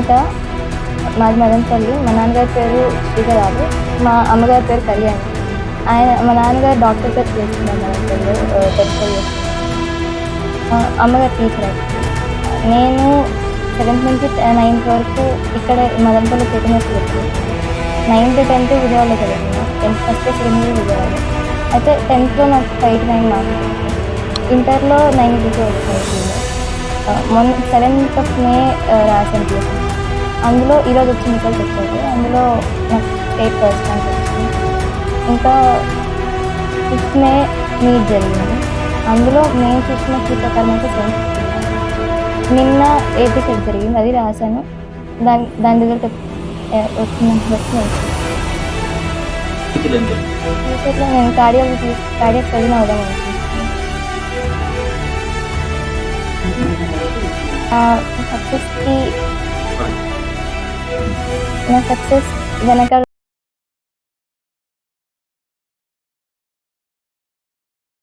సునీత, మాది మదనపల్లి. మా నాన్నగారి పేరు శ్రీధరాలు, మా అమ్మగారి పేరు కళ్యాణి. మా నాన్నగారు డాక్టర్ గారు చేస్తున్నారు మదనపల్లిలో, డెంటల్. అమ్మగారు టీచర్ అయితే. నేను 7th నుంచి 9th వరకు ఇక్కడ Madanapalle Chaitanya school. 9th 10th విజయవాడలో చదివాను. 10th first second year Vijayawada. అయితే 10thలో నాకు 589 మార్క్స్ వచ్చాయి. ఇంటర్లో 92 వచ్చినాయి. మొన్న 7th మే రాసాను ట్యూషన్. అందులో ఈరోజు వచ్చిన రిజల్ట్ వచ్చారు. అందులో నాకు స్టేట్ ఫస్ట్ ర్యాంక్ వచ్చింది. ఇంకా 6th మే మీట్ జరిగింది. అందులో మేము చూసిన ఫీ ప్రకారం అయితే 7th. నిన్న AP సెట్ జరిగింది, అది రాశాను. దాని రిజల్ట్ వచ్చింది. ఫ్యూచర్లో నేను కార్డియాక్ సర్జన్ అవుదాం అనుకుంటున్నాను. నా సక్సెస్ వెనకాల